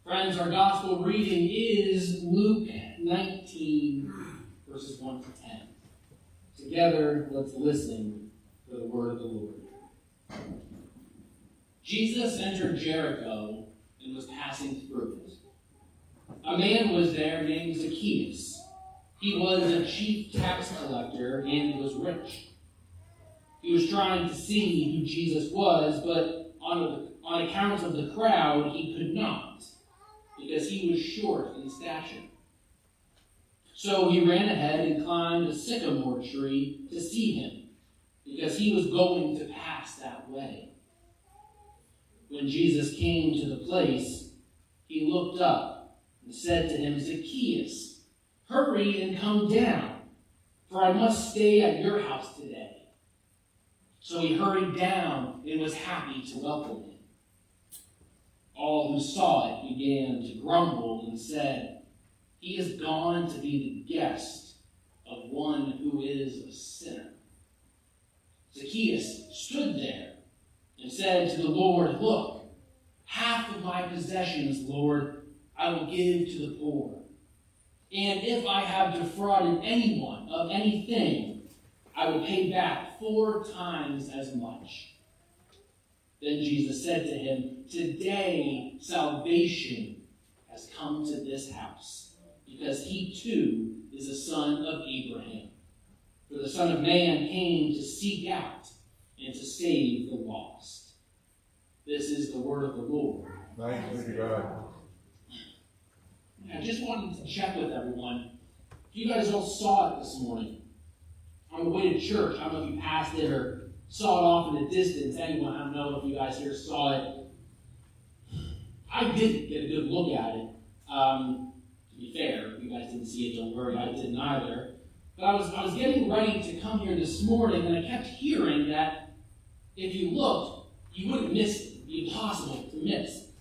Friends, our gospel reading is Luke 19, verses 1 to 10. Together, let's listen for the word of the Lord. Jesus entered Jericho and was passing through it. A man was there named Zacchaeus. He was a chief tax collector and was rich. He was trying to see who Jesus was, but on account of the crowd, he could not, because he was short in stature. So he ran ahead and climbed a sycamore tree to see him, because he was going to pass that way. When Jesus came to the place, he looked up and said to him, "Zacchaeus, hurry and come down, for I must stay at your house today." So he hurried down and was happy to welcome him. All who saw it began to grumble and said, "He has gone to be the guest of one who is a sinner." Zacchaeus stood there and said to the Lord, "Look, half of my possessions, Lord, I will give to the poor. And if I have defrauded anyone of anything, I will pay back 4 times as much." Then Jesus said to him, "Today salvation has come to this house, because he too is a son of Abraham. For the Son of Man came to seek out and to save the lost." This is the word of the Lord. Thanks be to God. I just wanted to check with everyone. You guys all saw it this morning on the way to church. I don't know if you passed it or saw it off in the distance. Anyone, I don't know if you guys here saw it. I didn't get a good look at it. To be fair, if you guys didn't see it, don't worry, I didn't either. But I was getting ready to come here this morning, and I kept hearing that if you looked, you wouldn't miss it. It'd be impossible to miss.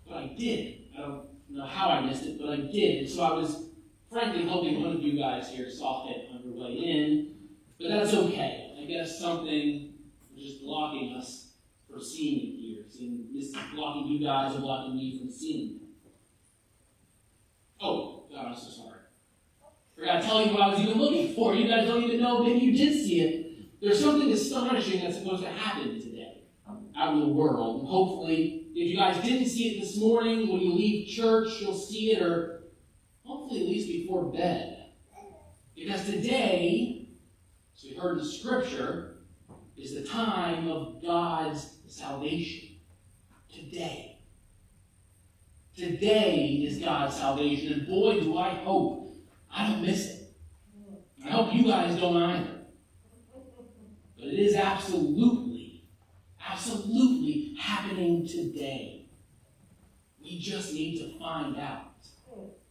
But I did. I don't know how I missed it, but I did. And so I was frankly hoping one of you guys here saw it on your way in. But that's okay. I guess something was just blocking us from seeing it here. Blocking you guys and blocking me from seeing it. Oh, God, I'm so sorry. Forgot to tell you what I was even looking for. You guys don't even know. Maybe you did see it. There's something astonishing that's supposed to happen today out in the world. And hopefully, if you guys didn't see it this morning, when you leave church, you'll see it, or hopefully at least before bed. Because today, as we heard in Scripture, is the time of God's salvation. Today. Today is God's salvation. And boy, do I hope I don't miss it. I hope you guys don't either. But it is absolutely happening today. We just need to find out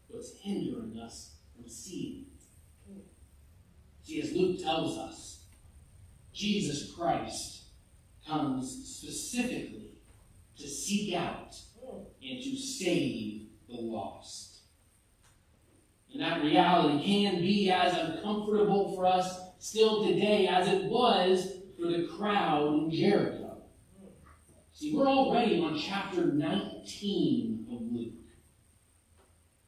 what's hindering us from seeing it. See, as Luke tells us, Jesus Christ comes specifically to seek out and to save the lost. And that reality can be as uncomfortable for us still today as it was for the crowd in Jericho. See, we're already on chapter 19 of Luke.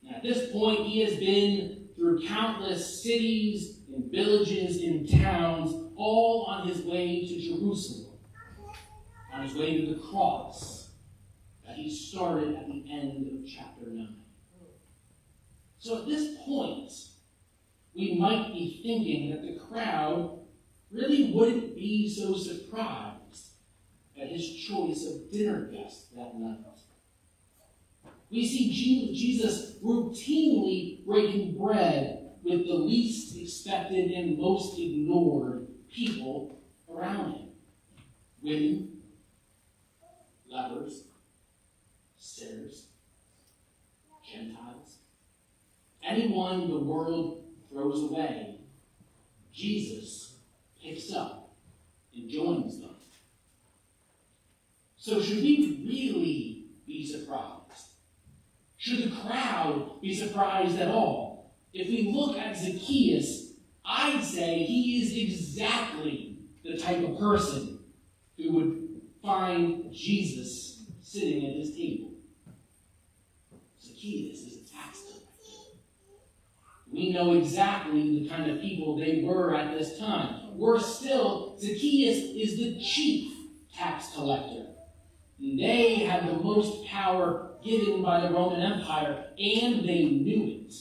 Now, at this point, he has been through countless cities and villages and towns, all on his way to Jerusalem, on his way to the cross that he started at the end of chapter 9. So at this point, we might be thinking that the crowd really wouldn't be so surprised at his choice of dinner guests that night. We see Jesus routinely breaking bread with the least expected and most ignored people around him. Women, lepers, sinners, Gentiles. Anyone the world throws away, Jesus picks up and joins them. So should we really be surprised? Should the crowd be surprised at all? If we look at Zacchaeus, I'd say he is exactly the type of person who would find Jesus sitting at his table. Zacchaeus is a tax collector. We know exactly the kind of people they were at this time. Worse still, Zacchaeus is the chief tax collector. And they had the most power given by the Roman Empire, and they knew it.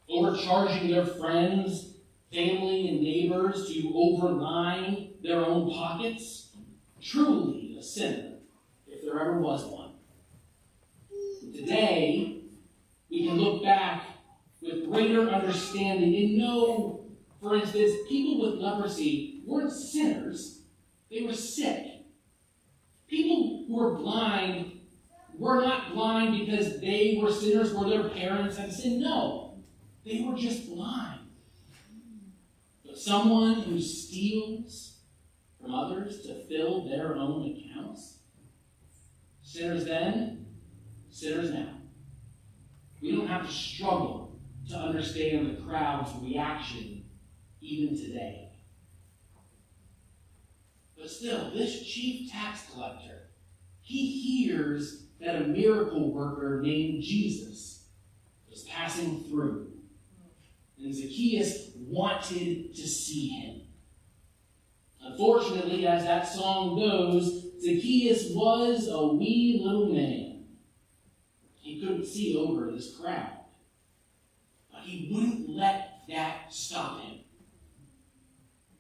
Overcharging their friends, family, and neighbors to overline their own pockets. Truly a sinner, if there ever was one. Today, we can look back with greater understanding and know, for instance, people with leprosy weren't sinners, they were sick. People who were blind were not blind because they were sinners or their parents had sinned. No, they were just blind. But someone who steals from others to fill their own accounts, sinners then, sinners now. We don't have to struggle to understand the crowd's reaction even today. But still, this chief tax collector, he hears that a miracle worker named Jesus was passing through. And Zacchaeus wanted to see him. Unfortunately, as that song goes, Zacchaeus was a wee little man. He couldn't see over this crowd. But he wouldn't let that stop him.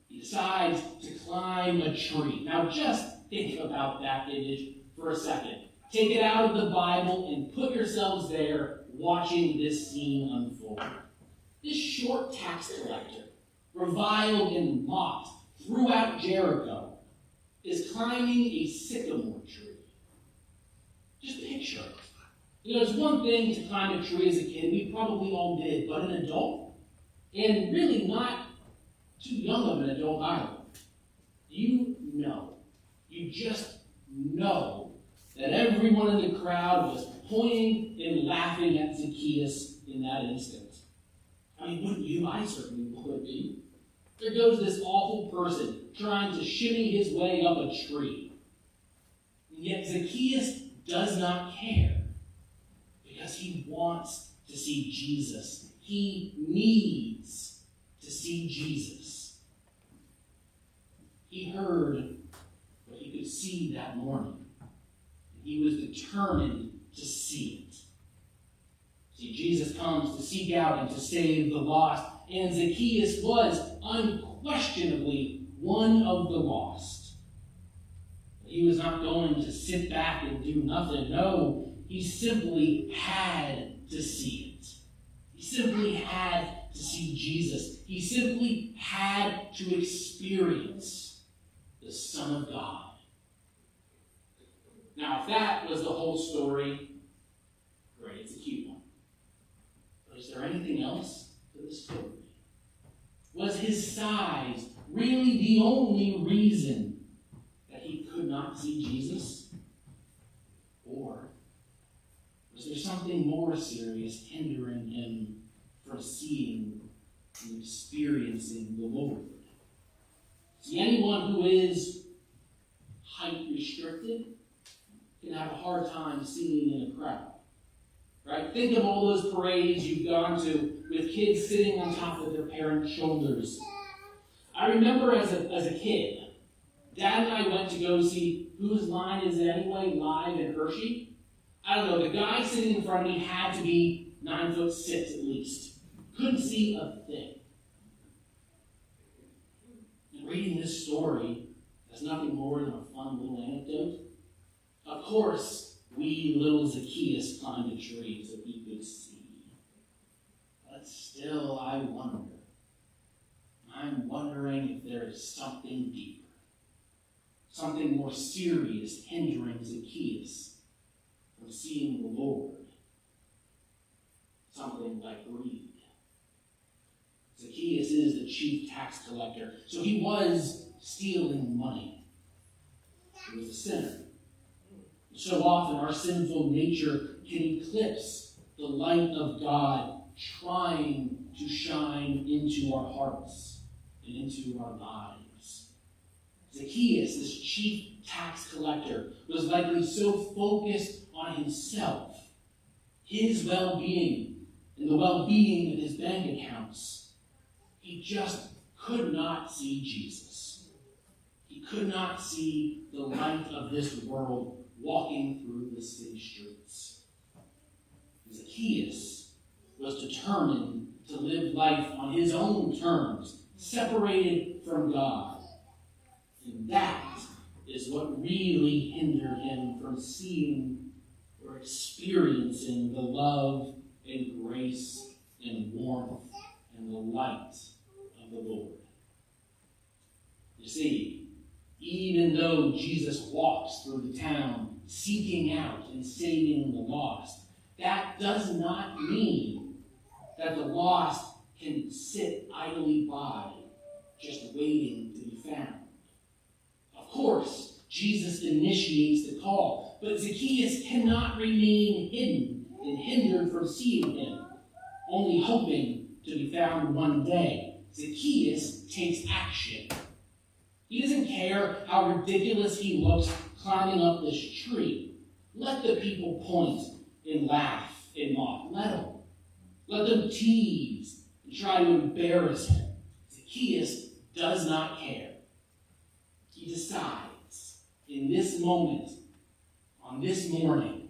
He decides to climb a tree. Now just think about that image for a second. Take it out of the Bible and put yourselves there watching this scene unfold. This short tax collector, reviled and mocked throughout Jericho, is climbing a sycamore tree. Just picture it. It's one thing to climb a tree as a kid, we probably all did, but an adult, and really not too young of an adult either, you just know that everyone in the crowd was pointing and laughing at Zacchaeus in that instant. I mean, wouldn't you? I certainly would be. There goes this awful person trying to shimmy his way up a tree. And yet Zacchaeus does not care because he wants to see Jesus. He needs to see Jesus. He heard what he could see that morning. He was determined to see it. See, Jesus comes to seek out and to save the lost. And Zacchaeus was unquestionably one of the lost. He was not going to sit back and do nothing. No, he simply had to see it. He simply had to see Jesus. He simply had to experience the Son of God. Now, if that was the whole story, great, it's a cute one. But is there anything else to the story? Was his size really the only reason that he could not see Jesus? Or was there something more serious hindering him from seeing and experiencing the Lord? See, anyone who is height restricted can have a hard time seeing in a crowd. Right? Think of all those parades you've gone to with kids sitting on top of their parents' shoulders. I remember as a kid, Dad and I went to go see Whose Line Is It Anyway? Live in Hershey. I don't know, the guy sitting in front of me had to be 9'6" at least. Couldn't see a thing. And reading this story as nothing more than a fun little anecdote. Of course, wee little Zacchaeus climbed a tree so he could see. But still, I'm wondering if there is something deeper, something more serious hindering Zacchaeus from seeing the Lord. Something like greed. Zacchaeus is the chief tax collector, so he was stealing money. He was a sinner. So often our sinful nature can eclipse the light of God trying to shine into our hearts and into our lives. Zacchaeus, this chief tax collector, was likely so focused on himself, his well-being and the well-being of his bank accounts. He just could not see Jesus. He could not see the light of this world walking through the city streets. Zacchaeus was determined to live life on his own terms, separated from God. And that is what really hindered him from seeing or experiencing the love and grace and warmth and the light of the Lord. You see, even though Jesus walks through the town seeking out and saving the lost, that does not mean that the lost can sit idly by, just waiting to be found. Of course, Jesus initiates the call, but Zacchaeus cannot remain hidden and hindered from seeing him, only hoping to be found one day. Zacchaeus takes action. He doesn't care how ridiculous he looks climbing up this tree. Let the people point and laugh and mock. Let them tease and try to embarrass him. Zacchaeus does not care. He decides in this moment, on this morning,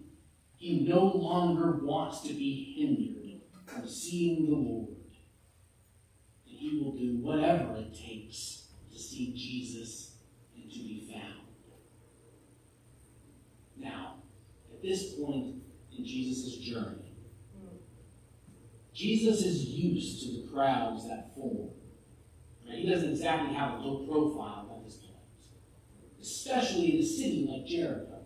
he no longer wants to be hindered from seeing the Lord. And he will do whatever it takes to see Jesus and to be found. Now, at this point in Jesus' journey, Jesus is used to the crowds that form. He doesn't exactly have a low profile at this point, especially in a city like Jericho.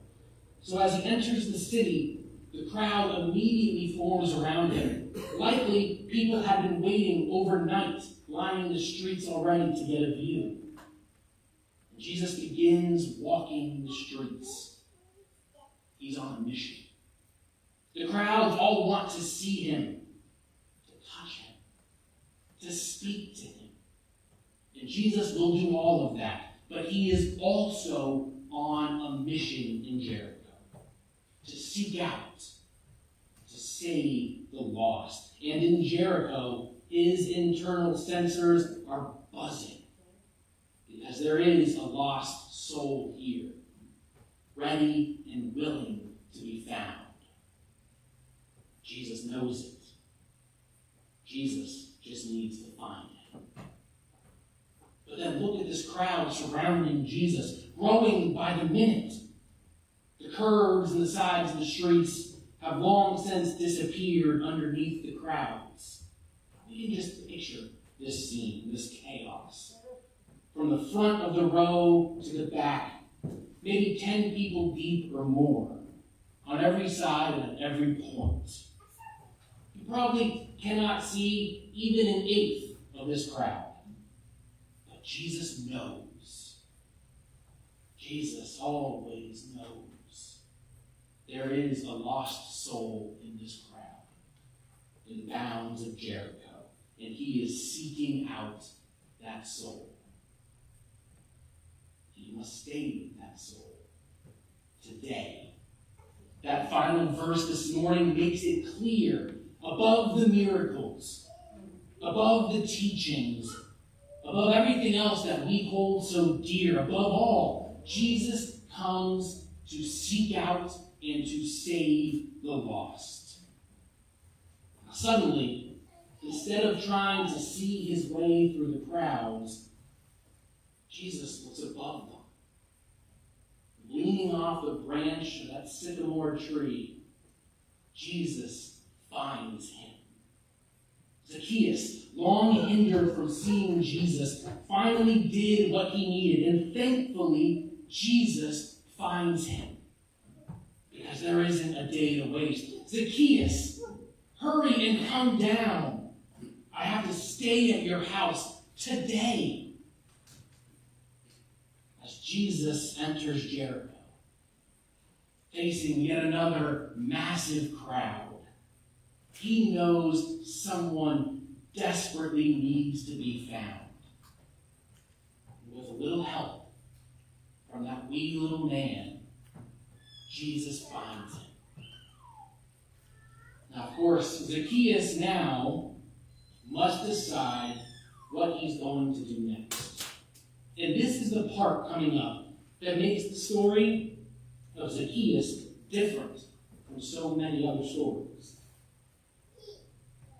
So as he enters the city, the crowd immediately forms around him. Likely, people had been waiting overnight, lining the streets already to get a view. Jesus begins walking the streets. He's on a mission. The crowds all want to see him, to touch him, to speak to him. And Jesus will do all of that. But he is also on a mission in Jericho, to seek out, to save the lost. And in Jericho, his internal sensors are buzzing, because there is a lost soul here, ready and willing to be found. Jesus knows it. Jesus just needs to find him. But then look at this crowd surrounding Jesus, growing by the minute. The curves and the sides of the streets have long since disappeared underneath the crowds. You can just picture this scene, this chaos. From the front of the row to the back, maybe 10 people deep or more, on every side and at every point. You probably cannot see even an eighth of this crowd. But Jesus knows. Jesus always knows. There is a lost soul in this crowd, in the bounds of Jericho, and he is seeking out that soul. You must stay with that soul today. That final verse this morning makes it clear, above the miracles, above the teachings, above everything else that we hold so dear, above all, Jesus comes to seek out and to save the lost. Suddenly, instead of trying to see his way through the crowds, Jesus looks above them. Leaning off the branch of that sycamore tree, Jesus finds him. Zacchaeus, long hindered from seeing Jesus, finally did what he needed, and thankfully, Jesus finds him. Because there isn't a day to waste. Zacchaeus, hurry and come down. I have to stay at your house today. As Jesus enters Jericho, facing yet another massive crowd, he knows someone desperately needs to be found. With a little help from that wee little man, Jesus finds him. Now, of course, Zacchaeus now must decide what he's going to do next. And this is the part coming up that makes the story of Zacchaeus different from so many other stories.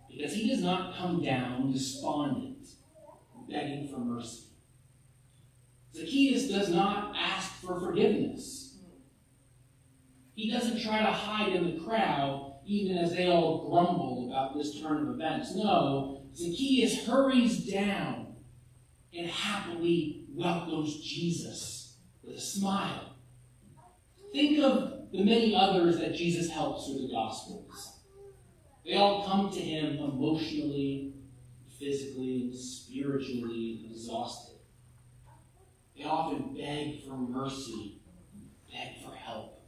Because he does not come down despondent, begging for mercy. Zacchaeus does not ask for forgiveness. He doesn't try to hide in the crowd, even as they all grumble about this turn of events. No, Zacchaeus hurries down and happily welcomes Jesus with a smile. Think of the many others that Jesus helps through the Gospels. They all come to him emotionally, physically, and spiritually exhausted. They often beg for mercy, beg for help.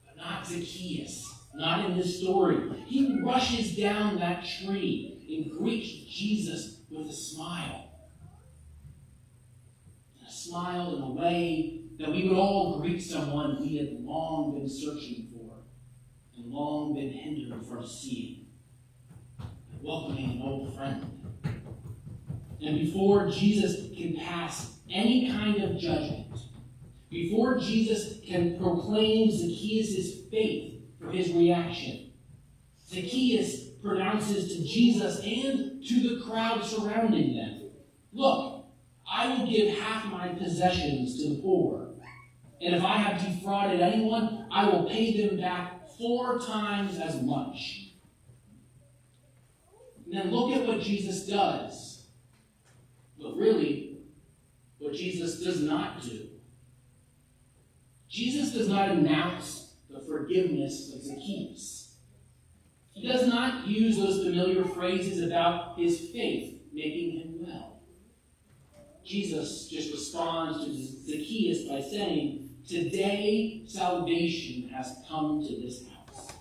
But not Zacchaeus, not in this story. He rushes down that tree and greets Jesus with a smile. And a smile in a way that we would all greet someone we had long been searching for and long been hindered from seeing. Welcoming an old friend. And before Jesus can pass any kind of judgment, before Jesus can proclaim Zacchaeus' faith for his reaction, Zacchaeus pronounces to Jesus and to the crowd surrounding them, "Look, I will give half my possessions to the poor. And if I have defrauded anyone, I will pay them back 4 times as much." And then look at what Jesus does. But really, what Jesus does not do. Jesus does not announce the forgiveness of Zacchaeus. He does not use those familiar phrases about his faith making him well. Jesus just responds to Zacchaeus by saying, "Today salvation has come to this house."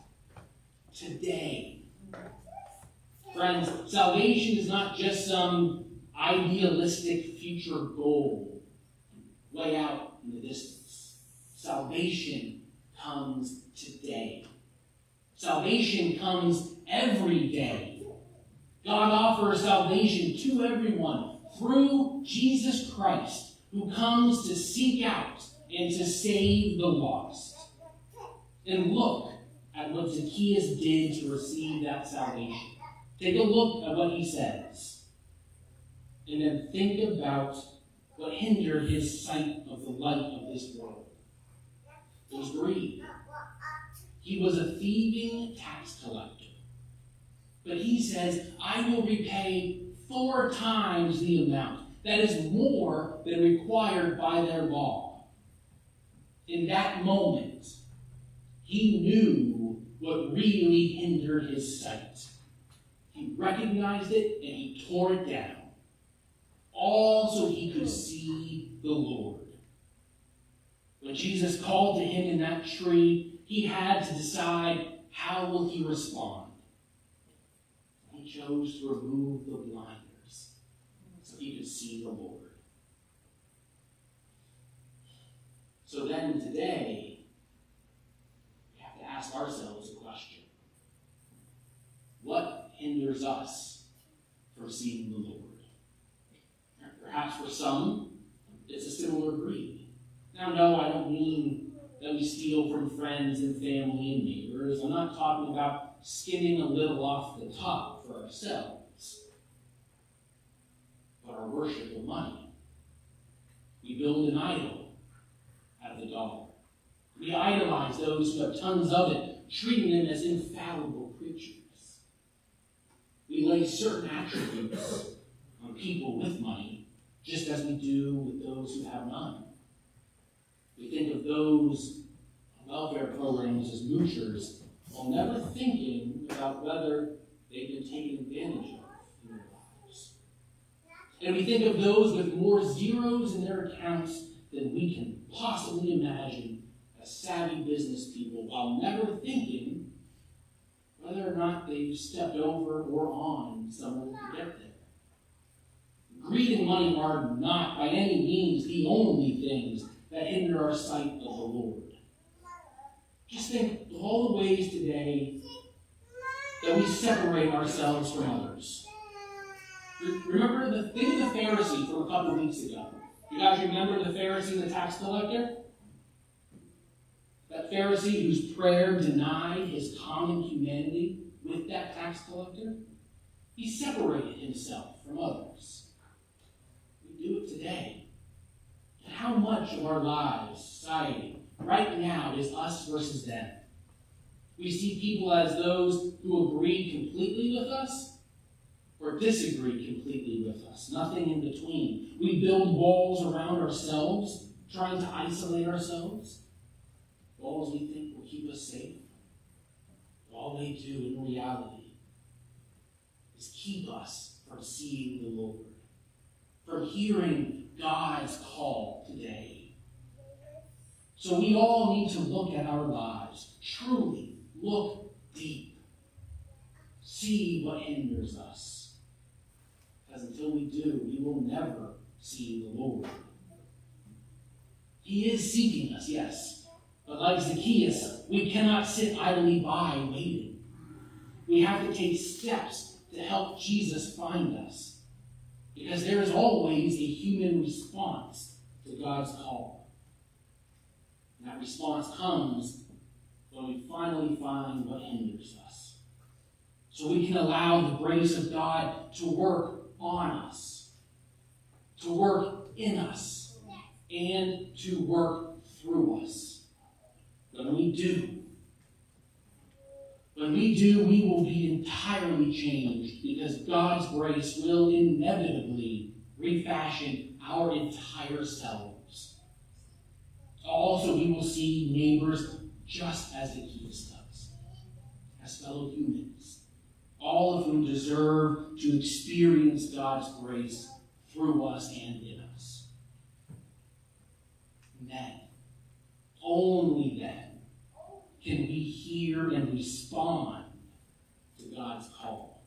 Today. Friends, salvation is not just some idealistic future goal way out in the distance. Salvation comes today. Salvation comes every day. God offers salvation to everyone through Jesus Christ, who comes to seek out and to save the lost. And look at what Zacchaeus did to receive that salvation. Take a look at what he says. And then think about what hindered his sight of the light of this world. It was greed. He was a thieving tax collector. But he says, "I will repay 4 times the amount." That is more than required by their law. In that moment, he knew what really hindered his sight. He recognized it and he tore it down. All so he could see the Lord. When Jesus called to him in that tree, he had to decide, how will he respond? He chose to remove the blinders so he could see the Lord. So then today, we have to ask ourselves a question. What hinders us from seeing the Lord? Perhaps for some, it's a similar greed. Now, no, I don't mean that we steal from friends and family and neighbors. I'm not talking about skimming a little off the top for ourselves. But our worship of money. We build an idol out of the dollar. We idolize those who have tons of it, treating them as infallible creatures. We lay certain attributes on people with money, just as we do with those who have none. We think of those welfare programs as moochers, while never thinking about whether they've been taken advantage of in their lives. And we think of those with more zeros in their accounts than we can possibly imagine as savvy business people, while never thinking whether or not they've stepped over or on someone to get there. Greed and money are not by any means the only things that hinder our sight of the Lord. Just think of all the ways today that we separate ourselves from others. Remember think of the Pharisee from a couple weeks ago. You guys remember the Pharisee and the tax collector? That Pharisee whose prayer denied his common humanity with that tax collector? He separated himself from others. We do it today. And how much of our lives, society, right now is us versus them? We see people as those who agree completely with us or disagree completely with us. Nothing in between. We build walls around ourselves, trying to isolate ourselves. Walls we think will keep us safe. All they do in reality is keep us from seeing the Lord, from hearing God's call today. So we all need to look at our lives, truly look deep, see what hinders us. Because until we do, we will never see the Lord. He is seeking us, yes. But like Zacchaeus, we cannot sit idly by waiting. We have to take steps to help Jesus find us. Because there is always a human response to God's call. And that response comes when we finally find what hinders us. So we can allow the grace of God to work on us, to work in us, and to work through us. When we do, we will be entirely changed because God's grace will inevitably refashion our entire selves. Also, we will see neighbors just as Zacchaeus does, as fellow humans, all of whom deserve to experience God's grace through us and in us. And then, only then, can we hear and respond to God's call.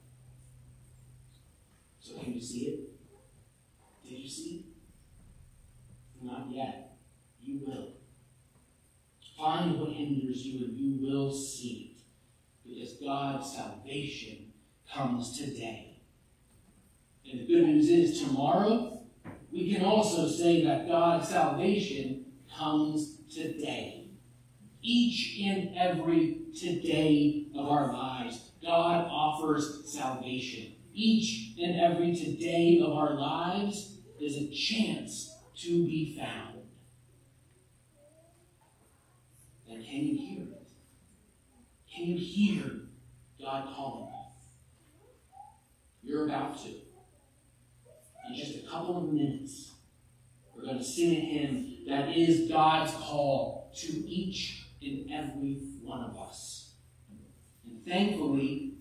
So can you see it? Did you see it? Not yet. You will. Find what hinders you and you will see it. Because God's salvation comes today. And the good news is tomorrow we can also say that God's salvation comes today. Each and every today of our lives, God offers salvation. Each and every today of our lives is a chance to be found. And can you hear it? Can you hear God calling you? You're about to. In just a couple of minutes, we're going to sing a hymn that is God's call to each and every one of us. And thankfully,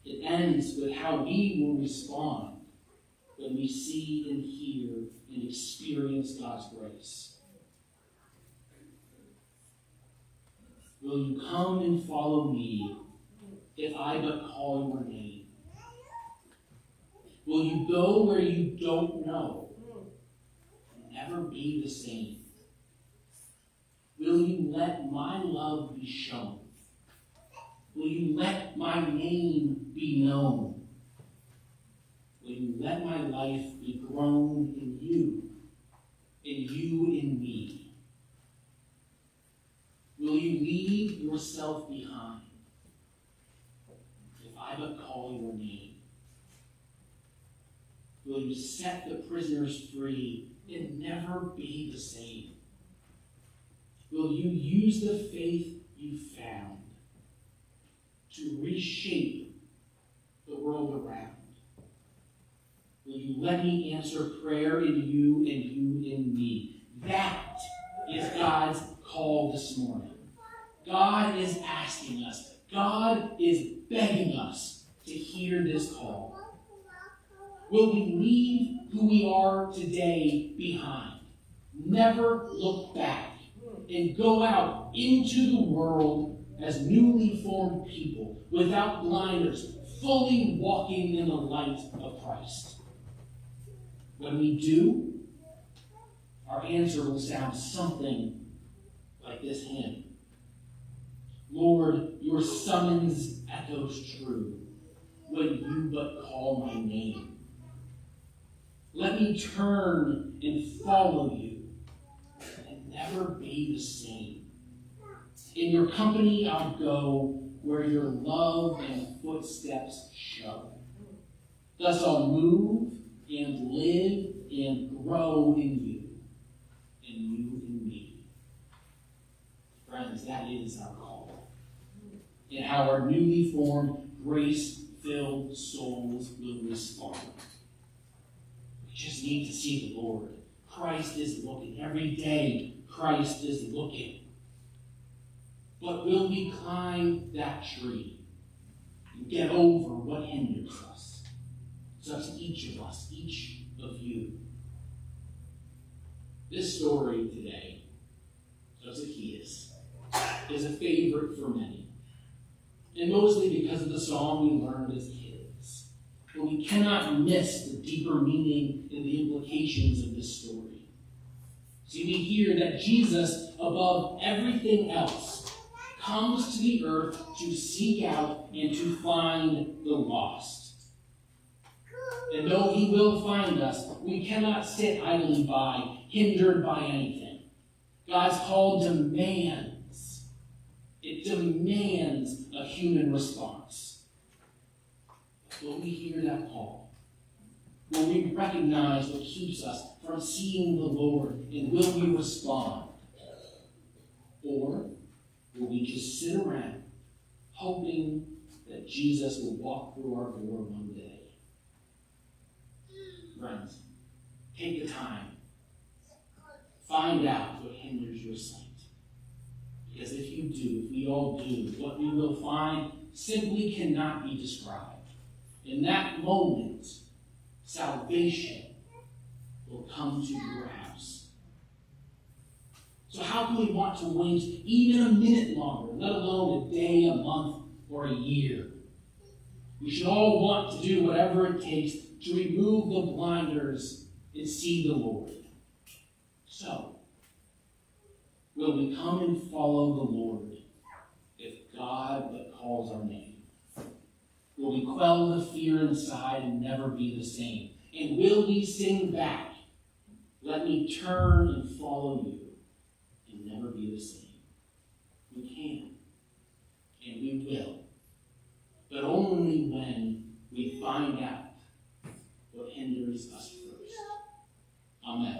it ends with how we will respond when we see and hear and experience God's grace. Will you come and follow me if I but call your name? Will you go where you don't know and never be the same? Will you let my love be shown? Will you let my name be known? Will you let my life be grown in you in me? Will you leave yourself behind if I but call your name? Will you set the prisoners free and never be the same? Will you use the faith you found to reshape the world around? Will you let me answer prayer in you and you in me? That is God's call this morning. God is asking us. God is begging us to hear this call. Will we leave who we are today behind? Never look back and go out into the world as newly formed people without blinders, fully walking in the light of Christ. When we do, our answer will sound something like this hymn. Lord, your summons echoes true when you but call my name. Let me turn and follow you and never be the same. In your company I'll go where your love and footsteps show. Thus I'll move and live and grow in you and you in me. Friends, that is our call. And how our newly formed, grace-filled souls will respond. We just need to see the Lord. Christ is looking. Every day, Christ is looking. But will we climb that tree and get over what hinders us? Such each of us, each of you. This story today of Zacchaeus is a favorite for many. And mostly because of the song we learned as kids. But we cannot miss the deeper meaning and the implications of this story. See, we hear that Jesus, above everything else, comes to the earth to seek out and to find the lost. And though he will find us, we cannot sit idly by, hindered by anything. God's call demands. It demands a human response. Will we hear that call? Will we recognize what keeps us from seeing the Lord? And will we respond? Or will we just sit around hoping that Jesus will walk through our door one day? Friends, take the time. Find out what hinders your sight. Because if you do, if we all do, what we will find simply cannot be described. In that moment, salvation will come to your house. So how can we want to wait even a minute longer, let alone a day, a month, or a year? We should all want to do whatever it takes to remove the blinders and see the Lord. So, will we come and follow the Lord if God but calls our name? Will we quell the fear inside and never be the same? And will we sing back, let me turn and follow you and never be the same? We can, and we will, but only when we find out what hinders us first. Amen.